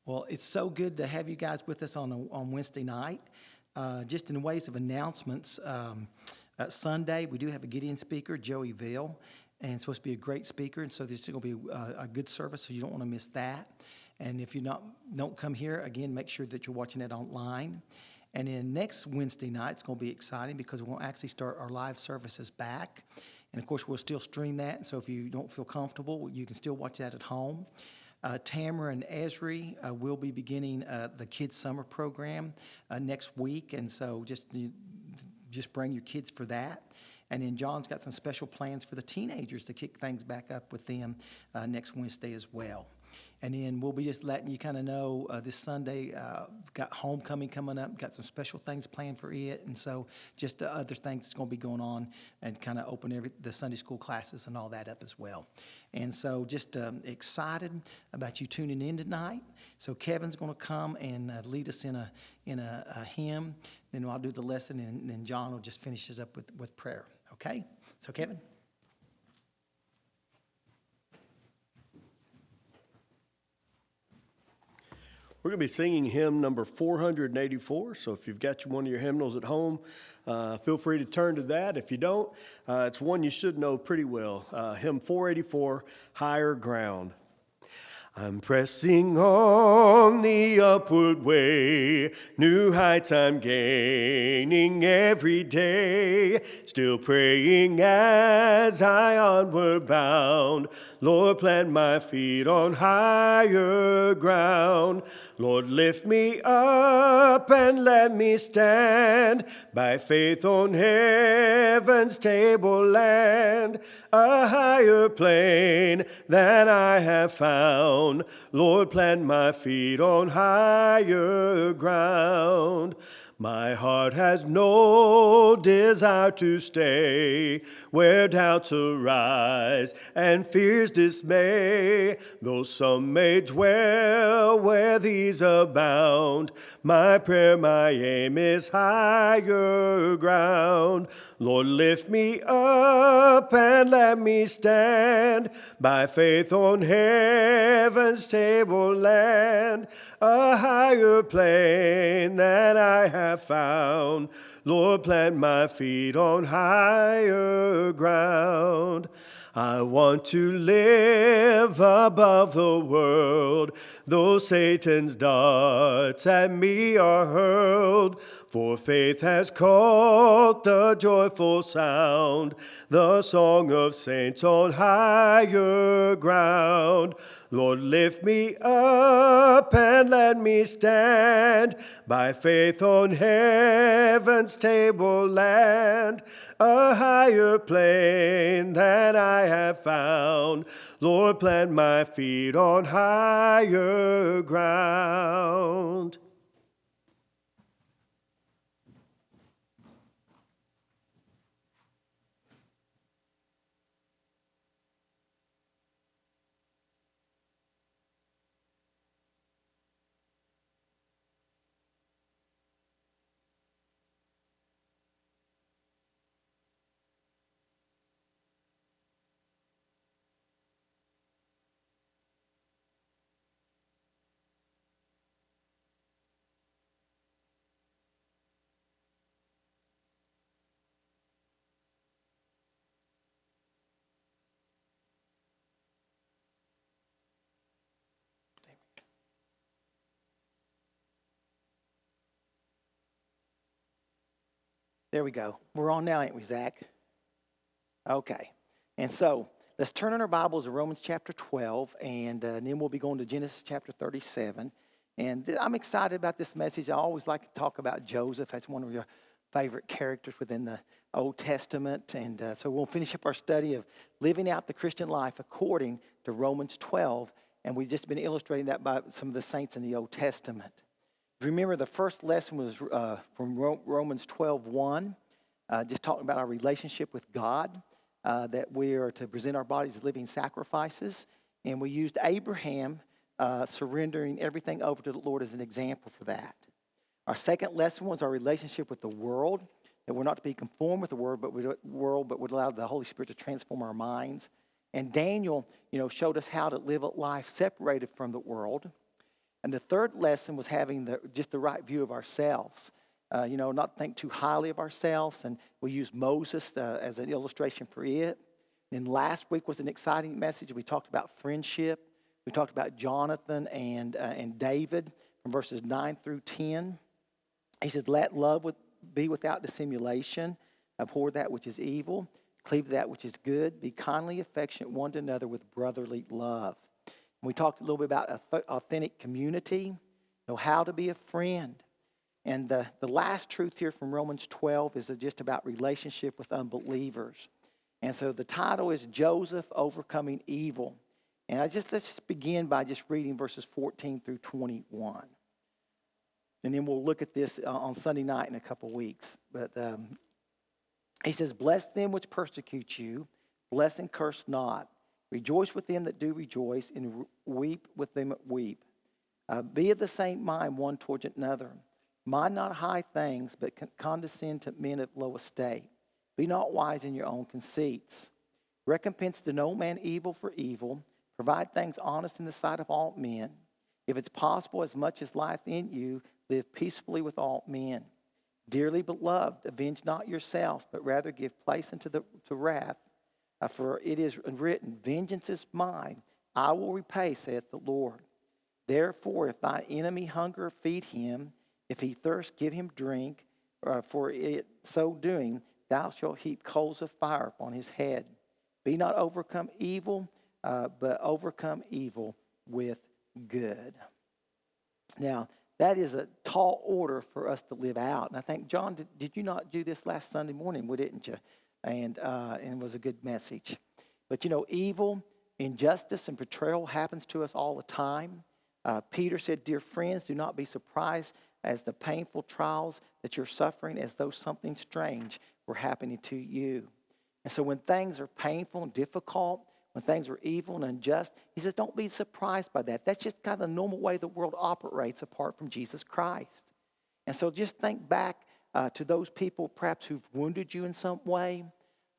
Well, it's so good to have you guys with us on Wednesday night. Just in ways of announcements, Sunday we do have a Gideon speaker, Joey Ville, and it's supposed to be a great speaker, and so this is going to be a good service, so you don't want to miss that. And if you don't come here, again, make sure that you're watching it online. And then next Wednesday night, it's going to be exciting because we'll actually start our live services back. And, of course, we'll still stream that, so if you don't feel comfortable, you can still watch that at home. Tamara and Esri will be beginning the Kids Summer Program next week, and so just bring your kids for that. And then John's got some special plans for the teenagers to kick things back up with them next Wednesday as well. And then we'll be just letting you kind of know this Sunday, got homecoming coming up, got some special things planned for it. And so just the other things that's going to be going on and kind of open the Sunday school classes and all that up as well. And so just excited about you tuning in tonight. So Kevin's going to come and lead us in a hymn. Then I'll do the lesson, and then John will just finish us up with prayer. Okay? So Kevin? We're going to be singing hymn number 484, so if you've got one of your hymnals at home, feel free to turn to that. If you don't, it's one you should know pretty well, hymn 484, Higher Ground. I'm pressing on the upward way, new heights I'm gaining every day, still praying as I onward bound. Lord, plant my feet on higher ground. Lord, lift me up and let me stand by faith on heaven's tableland, a higher plane than I have found. Lord, plant my feet on higher ground. My heart has no desire to stay where doubts arise and fears dismay. Though some may dwell where these abound, my prayer, my aim is higher ground. Lord, lift me up and let me stand by faith on heaven's tableland, a higher plane than I have found. Lord, plant my feet on higher ground. I want to live above the world, though Satan's darts at me are hurled. For faith has caught the joyful sound, the song of saints on higher ground. Lord, lift me up and let me stand by faith on heaven's tableland, a higher plane than I have found. Lord, plant my feet on higher ground. There we go. We're on now, ain't we, Zach? Okay. And so let's turn in our Bibles to Romans chapter 12, and then we'll be going to Genesis chapter 37. And I'm excited about this message. I always like to talk about Joseph. That's one of your favorite characters within the Old Testament. And so we'll finish up our study of living out the Christian life according to Romans 12. And we've just been illustrating that by some of the saints in the Old Testament. Remember, the first lesson was from Romans 12:1, just talking about our relationship with God, that we are to present our bodies as living sacrifices. And we used Abraham surrendering everything over to the Lord as an example for that. Our second lesson was our relationship with the world, that we're not to be conformed with the world, but would allow the Holy Spirit to transform our minds. And Daniel, showed us how to live a life separated from the world. And the third lesson was having just the right view of ourselves. Not think too highly of ourselves. And we used Moses as an illustration for it. And last week was an exciting message. We talked about friendship. We talked about Jonathan and David from verses 9 through 10. He said, let love be without dissimulation. Abhor that which is evil. Cleave to that which is good. Be kindly affectionate one to another with brotherly love. And we talked a little bit about authentic community, how to be a friend. And the last truth here from Romans 12 is just about relationship with unbelievers. And so the title is Joseph Overcoming Evil. And let's just begin by just reading verses 14 through 21. And then we'll look at this on Sunday night in a couple weeks. But he says, bless them which persecute you, bless and curse not. Rejoice with them that do rejoice, and weep with them that weep. Be of the same mind one towards another. Mind not high things, but condescend to men of low estate. Be not wise in your own conceits. Recompense to no man evil for evil. Provide things honest in the sight of all men. If it's possible, as much as lieth in you, live peaceably with all men. Dearly beloved, avenge not yourselves, but rather give place unto wrath. For it is written, vengeance is mine, I will repay, saith the Lord. Therefore, if thine enemy hunger, feed him. If he thirst, give him drink. For it so doing, thou shalt heap coals of fire upon his head. Be not overcome evil, but overcome evil with good. Now, that is a tall order for us to live out. And I think, John, did you not do this last Sunday morning? Well, didn't you? And it was a good message. But, evil, injustice, and betrayal happens to us all the time. Peter said, dear friends, do not be surprised as the painful trials that you're suffering as though something strange were happening to you. And so when things are painful and difficult, when things are evil and unjust, he says, don't be surprised by that. That's just kind of the normal way the world operates apart from Jesus Christ. And so just think back to those people perhaps who've wounded you in some way.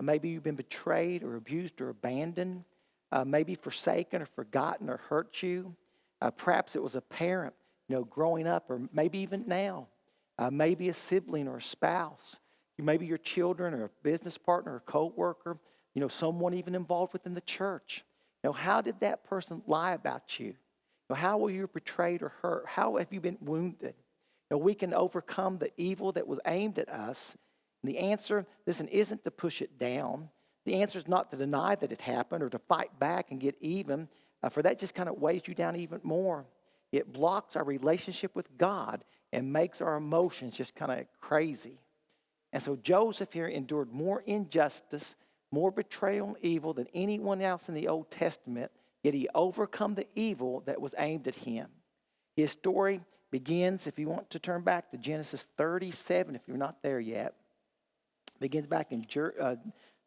Maybe you've been betrayed or abused or abandoned. Maybe forsaken or forgotten or hurt you. Perhaps it was a parent, growing up, or maybe even now. Maybe a sibling or a spouse. Maybe your children or a business partner or co-worker. Someone even involved within the church. How did that person lie about you? How were you betrayed or hurt? How have you been wounded? We can overcome the evil that was aimed at us. And the answer, listen, isn't to push it down. The answer is not to deny that it happened or to fight back and get even, for that just kind of weighs you down even more. It blocks our relationship with God and makes our emotions just kind of crazy. And so Joseph here endured more injustice, more betrayal and evil than anyone else in the Old Testament, yet he overcome the evil that was aimed at him. His story begins, if you want to turn back to Genesis 37, if you're not there yet, begins back in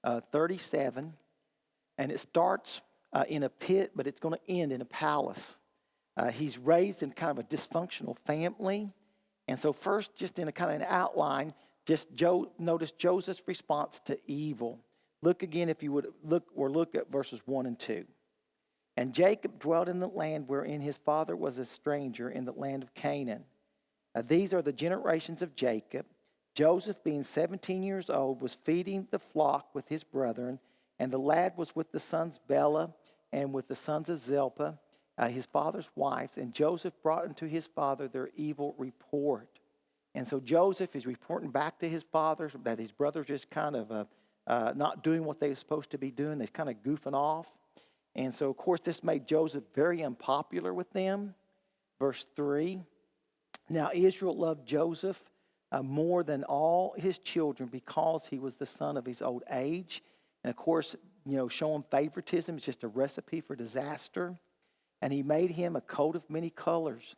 37, and it starts in a pit, but it's going to end in a palace. He's raised in kind of a dysfunctional family, and so first, just in a kind of an outline, notice Joseph's response to evil. Look again, if you would, look at verses 1 and 2. And Jacob dwelt in the land wherein his father was a stranger, in the land of Canaan. These are the generations of Jacob. Joseph, being 17 years old, was feeding the flock with his brethren, and the lad was with the sons Bela and with the sons of Zilpah, his father's wives. And Joseph brought unto his father their evil report. And so Joseph is reporting back to his father that his brothers just kind of not doing what they were supposed to be doing. They're kind of goofing off. And so, of course, this made Joseph very unpopular with them. Verse 3, now Israel loved Joseph more than all his children because he was the son of his old age. And, of course, showing favoritism is just a recipe for disaster. And he made him a coat of many colors.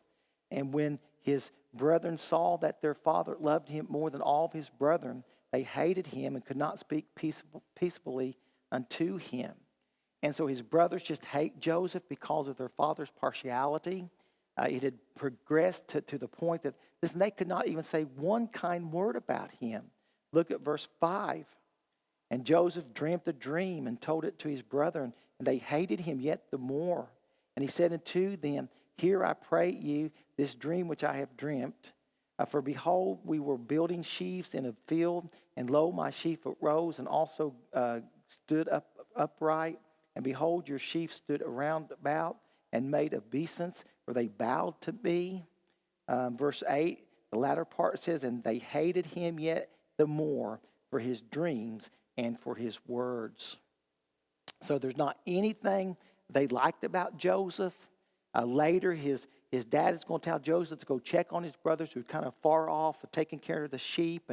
And when his brethren saw that their father loved him more than all of his brethren, they hated him and could not speak peaceably unto him. And so his brothers just hate Joseph because of their father's partiality. It had progressed to the point that they could not even say one kind word about him. Look at verse 5. And Joseph dreamt a dream and told it to his brethren, and they hated him yet the more. And he said unto them, hear, I pray you, this dream which I have dreamt. For behold, we were building sheaves in a field, and lo, my sheaf arose and also stood upright. And behold, your sheaf stood around about and made obeisance, for they bowed to me. Verse 8, the latter part says, and they hated him yet the more for his dreams and for his words. So there's not anything they liked about Joseph. Later, his dad is going to tell Joseph to go check on his brothers who are kind of far off, taking care of the sheep.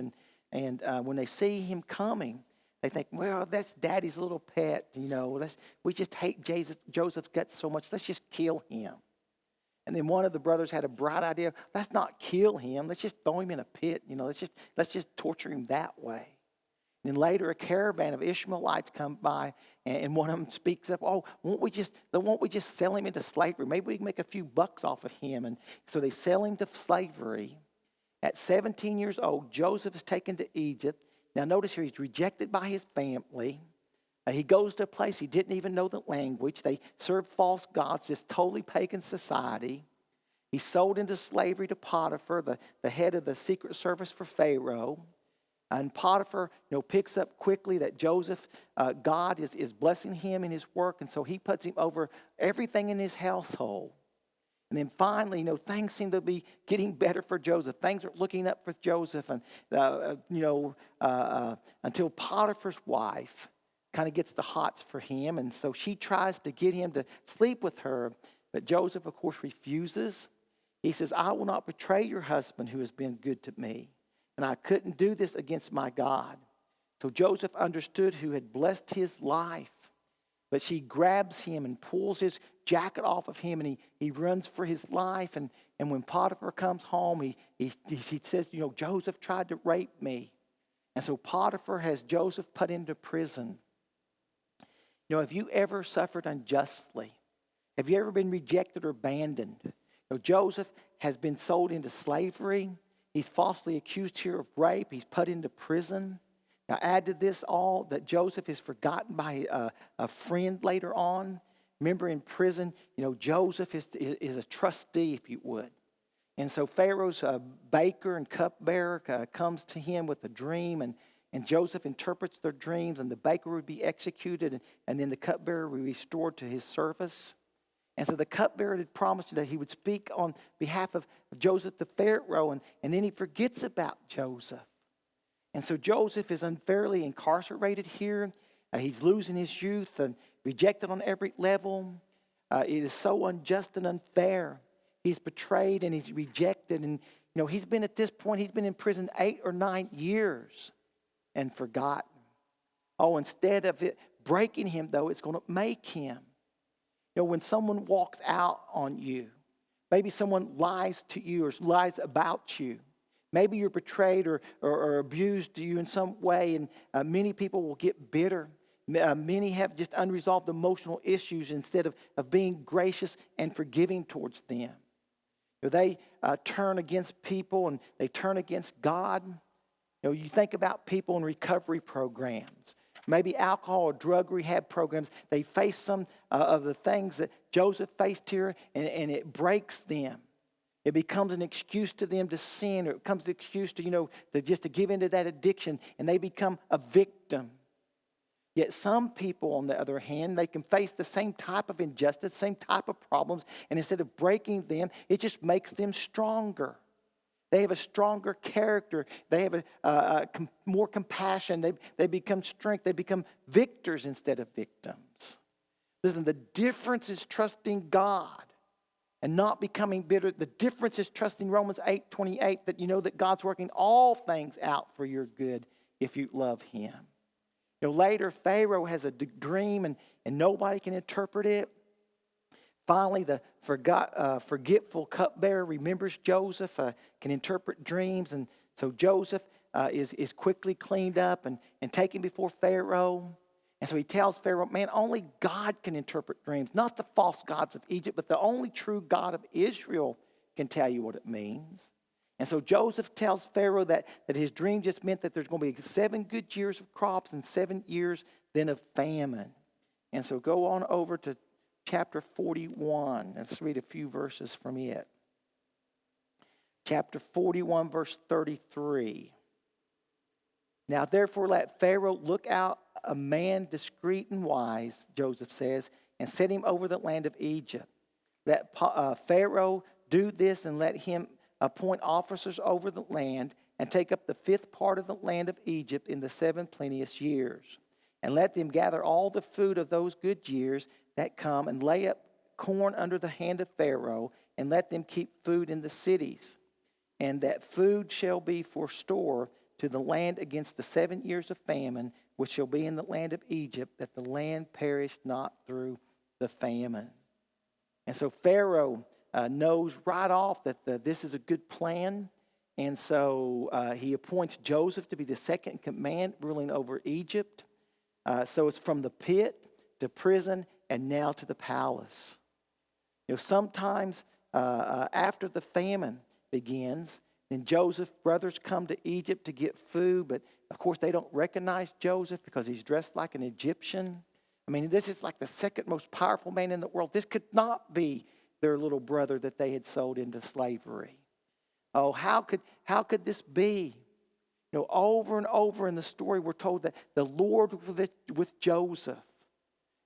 And when they see him coming, they think, well, that's daddy's little pet. We just hate Joseph's guts so much. Let's just kill him. And then one of the brothers had a bright idea. Let's not kill him. Let's just throw him in a pit. Let's just torture him that way. And then later, a caravan of Ishmaelites come by, and one of them speaks up. Oh, won't we just sell him into slavery? Maybe we can make a few bucks off of him. And so they sell him to slavery. At 17 years old, Joseph is taken to Egypt. Now notice here, he's rejected by his family. He goes to a place he didn't even know the language. They serve false gods, just totally pagan society. He's sold into slavery to Potiphar, the head of the secret service for Pharaoh. And Potiphar, picks up quickly that Joseph, God is blessing him in his work, and so he puts him over everything in his household. And then finally, things seem to be getting better for Joseph. Things are looking up for Joseph, and until Potiphar's wife kind of gets the hots for him, and so she tries to get him to sleep with her, but Joseph, of course, refuses. He says, I will not betray your husband who has been good to me. And I couldn't do this against my God. So Joseph understood who had blessed his life. But she grabs him and pulls his jacket off of him, and he runs for his life. And when Potiphar comes home, he says, Joseph tried to rape me. And so Potiphar has Joseph put into prison. Have you ever suffered unjustly? Have you ever been rejected or abandoned? Joseph has been sold into slavery. He's falsely accused here of rape. He's put into prison. Now add to this all that Joseph is forgotten by a friend later on. Remember in prison, Joseph is a trustee, if you would. And so Pharaoh's baker and cupbearer comes to him with a dream, and Joseph interprets their dreams, and the baker would be executed, and then the cupbearer would be restored to his service. And so the cupbearer had promised that he would speak on behalf of Joseph the Pharaoh, and then he forgets about Joseph. And so Joseph is unfairly incarcerated here. He's losing his youth and rejected on every level. It is so unjust and unfair. He's betrayed and he's rejected. And, he's been at this point, he's been in prison 8 or 9 years and forgotten. Oh, instead of it breaking him, though, it's going to make him. When someone walks out on you, maybe someone lies to you or lies about you. Maybe you're betrayed or abused to you in some way, and many people will get bitter. Many have just unresolved emotional issues instead of being gracious and forgiving towards them. They turn against people and they turn against God. You think about people in recovery programs. Maybe alcohol or drug rehab programs, they face some of the things that Joseph faced here, and it breaks them. It becomes an excuse to them to sin, or it becomes an excuse to, to give into that addiction, and they become a victim. Yet some people, on the other hand, they can face the same type of injustice, same type of problems, and instead of breaking them, it just makes them stronger. They have a stronger character. They have more compassion. They become strength. They become victors instead of victims. Listen, the difference is trusting God and not becoming bitter. The difference is trusting Romans 8:28, that you know that God's working all things out for your good if you love him. Later, Pharaoh has a dream and nobody can interpret it. Finally, the forgetful cupbearer remembers Joseph, can interpret dreams. And so Joseph is quickly cleaned up and taken before Pharaoh. And so he tells Pharaoh, man, only God can interpret dreams. Not the false gods of Egypt, but the only true God of Israel can tell you what it means. And so Joseph tells Pharaoh that his dream just meant that there's going to be 7 good years of crops and 7 years then of famine. And so go on over to chapter 41. Let's read a few verses from it. Chapter 41, verse 33. Now therefore let Pharaoh look out a man discreet and wise, Joseph says, and set him over the land of Egypt. Let Pharaoh do this, and let him appoint officers over the land, and take up the fifth part of the land of Egypt in the 7 plenteous years. And let them gather all the food of those good years that come, and lay up corn under the hand of Pharaoh, and let them keep food in the cities. And that food shall be for store to the land against the 7 years of famine, which shall be in the land of Egypt, that the land perish not through the famine. And so Pharaoh knows right off that this is a good plan. And so he appoints Joseph to be the second in command, ruling over Egypt. So it's from the pit to prison and now to the palace. You know, sometimes after the famine begins, then Joseph's brothers come to Egypt to get food, but of course they don't recognize Joseph because he's dressed like an Egyptian. I mean, this is like the second most powerful man in the world. This could not be their little brother that they had sold into slavery. Oh, how could this be? You know, over and over in the story, we're told that the Lord was with Joseph.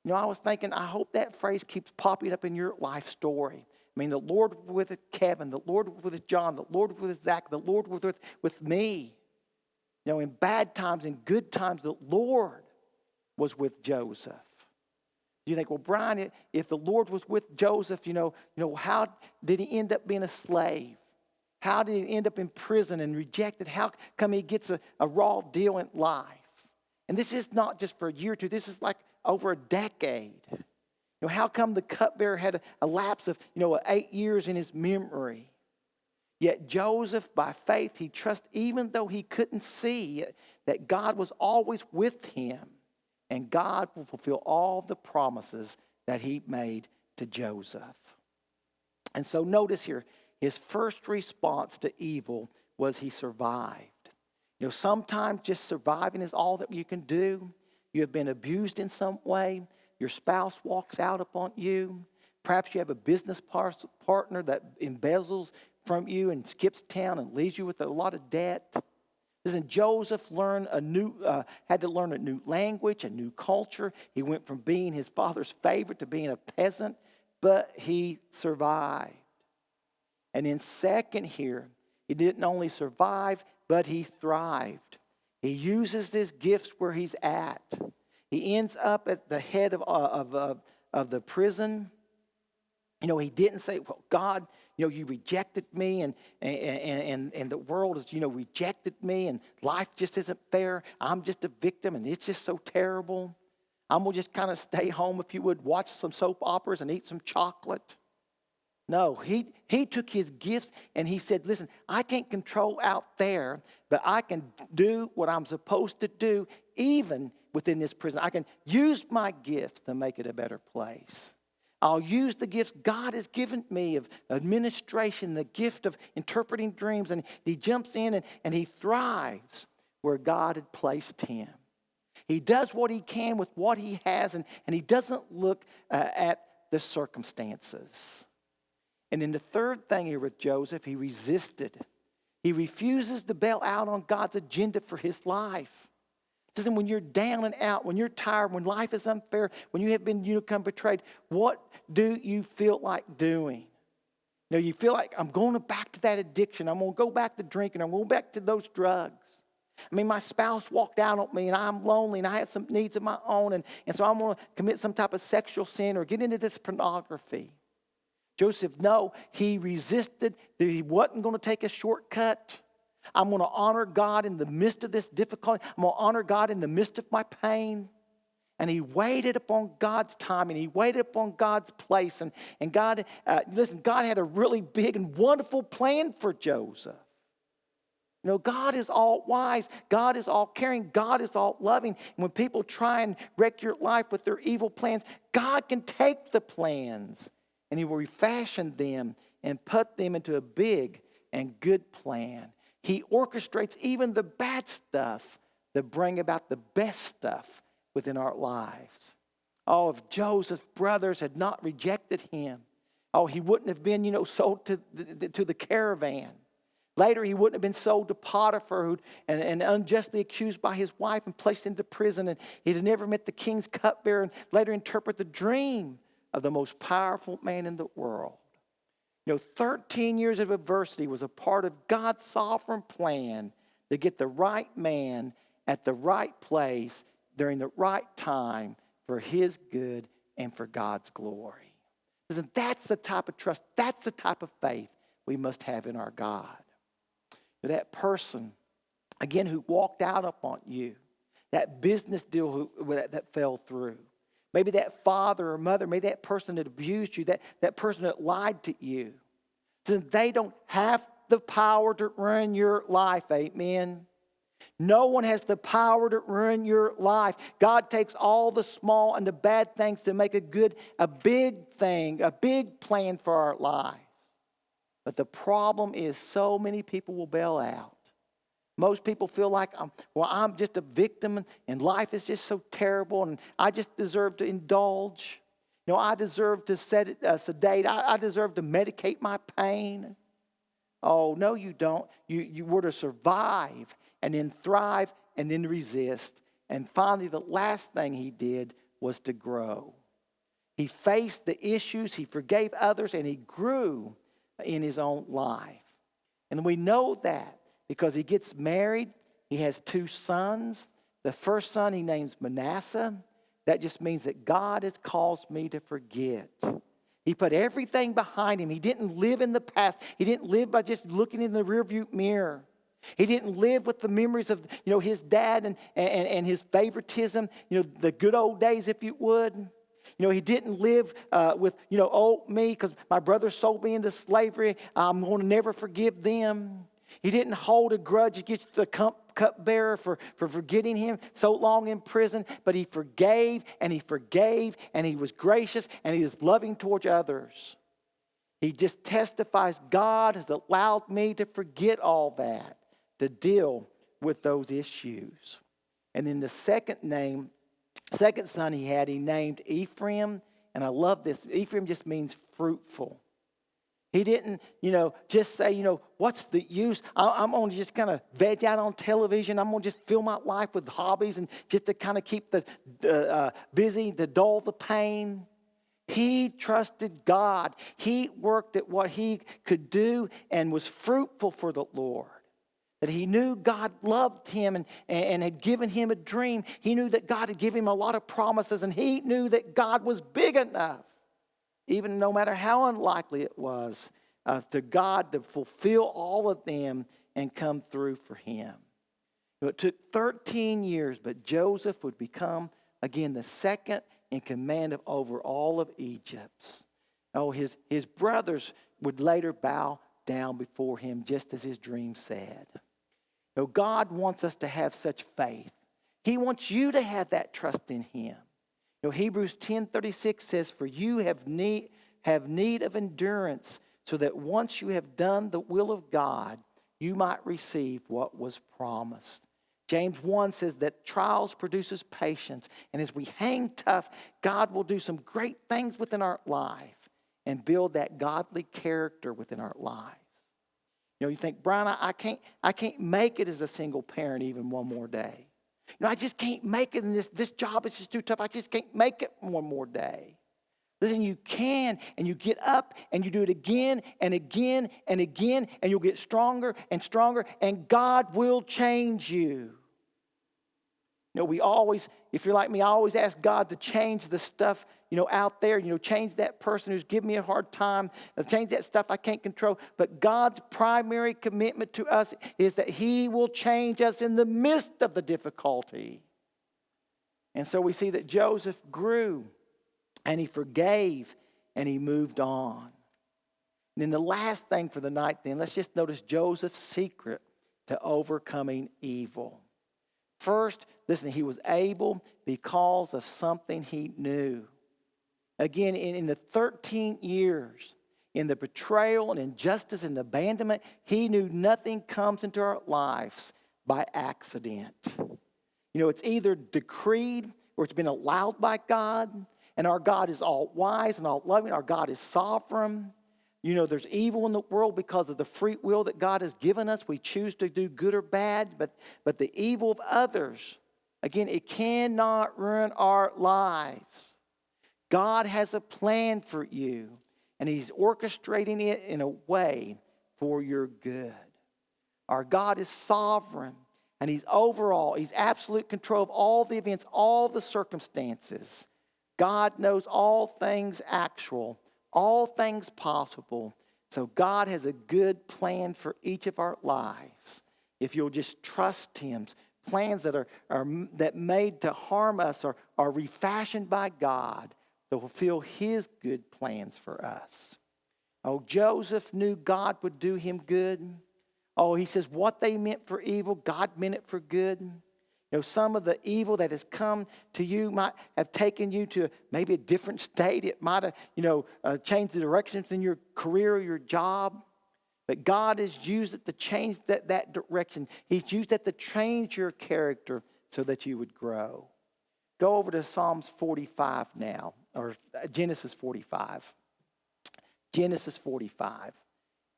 You know, I was thinking, I hope that phrase keeps popping up in your life story. I mean, the Lord was with Kevin, the Lord was with John, the Lord was with Zach, the Lord was with me. You know, in bad times, in good times, the Lord was with Joseph. You think, well, Brian, if the Lord was with Joseph, you know, how did he end up being a slave? How did he end up in prison and rejected? How come he gets a raw deal in life? And this is not just for a year or two. This is like over a decade. You know, how come the cupbearer had a lapse of, 8 years in his memory? Yet Joseph, by faith, he trusted, even though he couldn't see, that God was always with him. And God will fulfill all the promises that he made to Joseph. And so notice here, his first response to evil was he survived. You know, sometimes just surviving is all that you can do. You have been abused in some way. Your spouse walks out upon you. Perhaps you have a business partner that embezzles from you and skips town and leaves you with a lot of debt. Listen, Joseph had to learn a new language, a new culture. He went from being his father's favorite to being a peasant, but he survived. And then second here, he didn't only survive, but he thrived. He uses his gifts where he's at. He ends up at the head of the prison. You know, he didn't say, well, God, you rejected me and the world has, rejected me and life just isn't fair. I'm just a victim and it's just so terrible. I'm going to just kind of stay home, if you would, watch some soap operas and eat some chocolate. No, he took his gifts and he said, listen, I can't control out there, but I can do what I'm supposed to do even within this prison. I can use my gifts to make it a better place. I'll use the gifts God has given me of administration, the gift of interpreting dreams, and he jumps in and he thrives where God had placed him. He does what he can with what he has, and he doesn't look at the circumstances. And then the third thing here with Joseph, he resisted. He refuses to bail out on God's agenda for his life. Listen, when you're down and out, when you're tired, when life is unfair, when you have been betrayed, what do you feel like doing? You feel like, I'm going back to that addiction. I'm going to go back to drinking. I'm going back to those drugs. I mean, my spouse walked out on me and I'm lonely and I have some needs of my own. And so I'm going to commit some type of sexual sin or get into this pornography. Joseph, no, he resisted. He wasn't going to take a shortcut. I'm going to honor God in the midst of this difficulty. I'm going to honor God in the midst of my pain. And he waited upon God's time and he waited upon God's place. And God, listen, God had a really big and wonderful plan for Joseph. God is all wise. God is all caring. God is all loving. And when people try and wreck your life with their evil plans, God can take the plans and he will refashion them and put them into a big and good plan. He orchestrates even the bad stuff that bring about the best stuff within our lives. Oh, if Joseph's brothers had not rejected him, oh, he wouldn't have been, sold to the caravan. Later, he wouldn't have been sold to Potiphar and unjustly accused by his wife and placed into prison. And he'd have never met the king's cupbearer and later interpret the dream of the most powerful man in the world. 13 years of adversity was a part of God's sovereign plan to get the right man at the right place during the right time for his good and for God's glory. Listen, that's the type of trust, that's the type of faith we must have in our God. That person, again, who walked out upon you, that business deal that fell through, maybe that father or mother, maybe that person that abused you, that person that lied to you, then they don't have the power to ruin your life, amen? No one has the power to ruin your life. God takes all the small and the bad things to make a big thing, a big plan for our life. But the problem is so many people will bail out. Most people feel like, I'm just a victim and life is just so terrible and I just deserve to indulge. I deserve to sedate. I deserve to medicate my pain. Oh, no, you don't. You were to survive and then thrive and then resist. And finally, the last thing he did was to grow. He faced the issues, he forgave others, and he grew in his own life. And we know that because he gets married. He has 2 sons. The first son he names Manasseh. That just means that God has caused me to forget. He put everything behind him. He didn't live in the past. He didn't live by just looking in the rearview mirror. He didn't live with the memories of his dad and his favoritism, the good old days, if you would. He didn't live with, me because my brother sold me into slavery. I'm going to never forgive them. He didn't hold a grudge against the cupbearer for forgetting him so long in prison. But he forgave and he forgave and he was gracious and he was loving towards others. He just testifies, God has allowed me to forget all that, to deal with those issues. And then the second son he had, he named Ephraim. And I love this. Ephraim just means fruitful. He didn't, just say, what's the use? I'm going to just kind of veg out on television. I'm going to just fill my life with hobbies and just to kind of keep the busy, to dull the pain. He trusted God. He worked at what he could do and was fruitful for the Lord. That he knew God loved him and had given him a dream. He knew that God had given him a lot of promises, and he knew that God was big enough, even no matter how unlikely it was, to God to fulfill all of them and come through for him. It took 13 years, but Joseph would become, again, the second in command over all of Egypt. Oh, his brothers would later bow down before him, just as his dream said. God wants us to have such faith. He wants you to have that trust in him. Hebrews 10:36 says, for you have need of endurance, so that once you have done the will of God, you might receive what was promised. James 1 says that trials produces patience, and as we hang tough, God will do some great things within our life and build that godly character within our lives. You think, Brian, I can't make it as a single parent even one more day. I just can't make it in this job is just too tough. I just can't make it one more day. Listen, you can, and you get up and you do it again and again and again, and you'll get stronger and stronger, and God will change you. We always, if you're like me, I always ask God to change the stuff, out there, change that person who's giving me a hard time, change that stuff I can't control. But God's primary commitment to us is that he will change us in the midst of the difficulty. And so we see that Joseph grew and he forgave and he moved on. And then the last thing for the night then, let's just notice Joseph's secret to overcoming evil. First, listen, he was able because of something he knew. Again, in the 13 years, in the betrayal and injustice and abandonment, he knew nothing comes into our lives by accident. It's either decreed or it's been allowed by God. And our God is all wise and all loving. Our God is sovereign. You know, there's evil in the world because of the free will that God has given us. We choose to do good or bad, but the evil of others, again, it cannot ruin our lives. God has a plan for you, and he's orchestrating it in a way for your good. Our God is sovereign, and he's absolute control of all the events, all the circumstances. God knows all things actual, all things possible. So God has a good plan for each of our lives. If you'll just trust him, plans that that made to harm us are refashioned by God to fulfill his good plans for us. Oh, Joseph knew God would do him good. Oh, he says what they meant for evil, God meant it for good. You know, some of the evil that has come to you might have taken you to maybe a different state. It might have, changed the directions in your career or your job. But God has used it to change that direction. He's used it to change your character so that you would grow. Go over to Psalms 45 now, or Genesis 45. Genesis 45.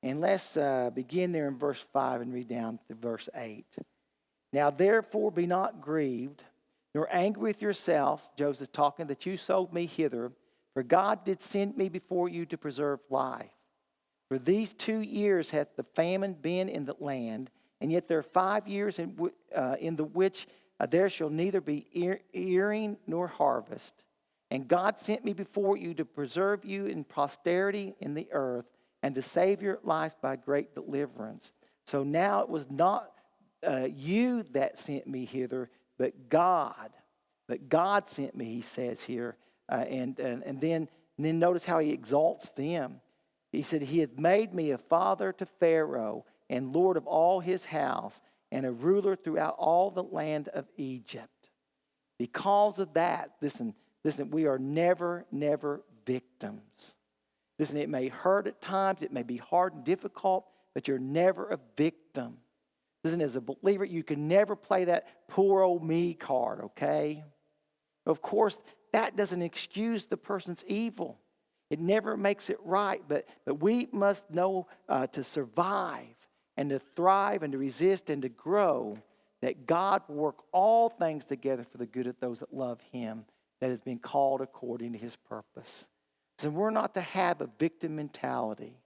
And let's begin there in verse 5 and read down to verse 8. Now therefore be not grieved, nor angry with yourselves, Joseph talking, that you sold me hither, for God did send me before you to preserve life. For these 2 years hath the famine been in the land, and yet there are 5 years in the which there shall neither be earing nor harvest. And God sent me before you to preserve you in posterity in the earth, and to save your lives by great deliverance. So now it was not you that sent me hither, but God. But God sent me, he says here. And then notice how he exalts them. He said, he hath made me a father to Pharaoh, and Lord of all his house, and a ruler throughout all the land of Egypt. Because of that, listen, we are never victims. Listen, it may hurt at times, it may be hard and difficult, but you're never a victim. Listen, as a believer, you can never play that poor old me card, okay? Of course, that doesn't excuse the person's evil. It never makes it right, but we must know to survive and to thrive and to resist and to grow, that God will work all things together for the good of those that love him, that has been called according to his purpose. So we're not to have a victim mentality.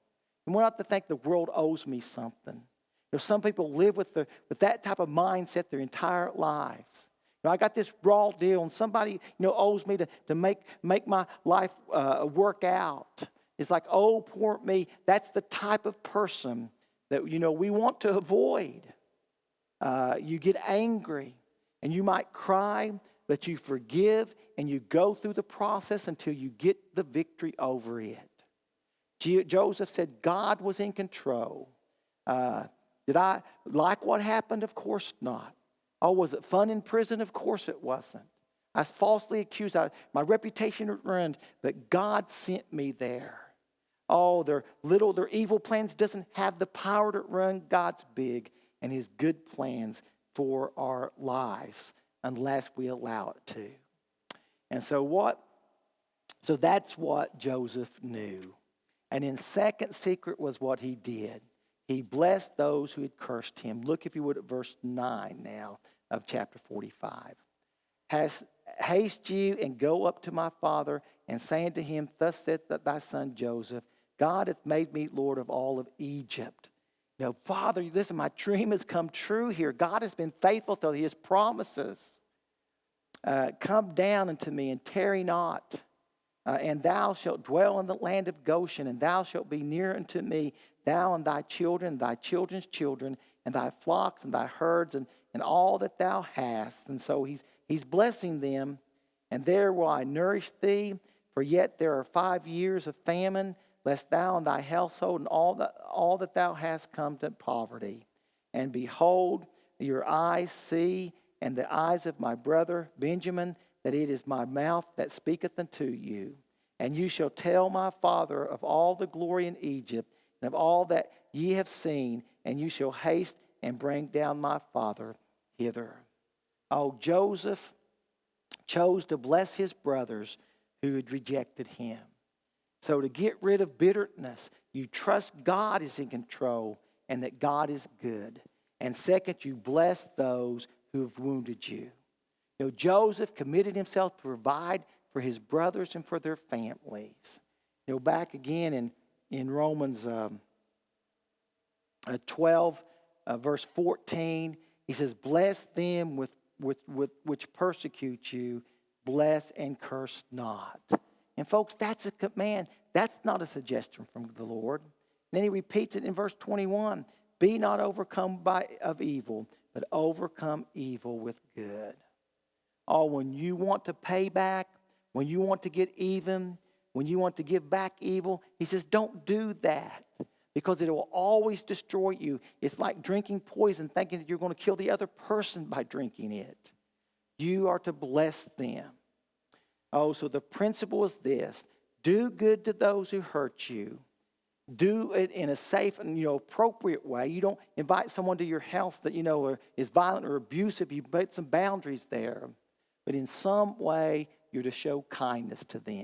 And we're not to think the world owes me something. You know, some people live with that type of mindset their entire lives. You know, I got this raw deal, and somebody owes me to make my life work out. It's like, oh, poor me. That's the type of person that we want to avoid. You get angry, and you might cry, but you forgive, and you go through the process until you get the victory over it. Joseph said God was in control. Did I like what happened? Of course not. Oh, was it fun in prison? Of course it wasn't. I was falsely accused. My reputation was ruined, but God sent me there. Oh, their evil plans doesn't have the power to run God's big and his good plans for our lives unless we allow it to. And so that's what Joseph knew. And then second secret was what he did. He blessed those who had cursed him. Look, if you would, at verse 9 now of chapter 45. Haste you and go up to my father, and say unto him, thus saith thy son Joseph, God hath made me Lord of all of Egypt. Father, listen, my dream has come true here. God has been faithful to his promises. Come down unto me and tarry not. And thou shalt dwell in the land of Goshen, and thou shalt be near unto me, thou and thy children, thy children's children, and thy flocks and thy herds, and all that thou hast. And so he's blessing them. And there will I nourish thee, for yet there are 5 years of famine, lest thou and thy household and all that thou hast come to poverty. And behold, your eyes see, and the eyes of my brother Benjamin, that it is my mouth that speaketh unto you. And you shall tell my father of all the glory in Egypt, and of all that ye have seen, and you shall haste and bring down my father hither. Oh, Joseph chose to bless his brothers who had rejected him. So to get rid of bitterness, you trust God is in control and that God is good. And second, you bless those who have wounded you. You know, Joseph committed himself to provide for his brothers and for their families. You know, back again in Romans 12, verse 14, he says, bless them which persecute you, bless and curse not. And folks, that's a command. That's not a suggestion from the Lord. And then he repeats it in verse 21. Be not overcome of evil, but overcome evil with good. Oh, when you want to pay back, when you want to get even, when you want to give back evil, he says, don't do that because it will always destroy you. It's like drinking poison, thinking that you're going to kill the other person by drinking it. You are to bless them. Oh, so the principle is this. Do good to those who hurt you. Do it in a safe and appropriate way. You don't invite someone to your house that is violent or abusive. You put some boundaries there. But in some way, you're to show kindness to them.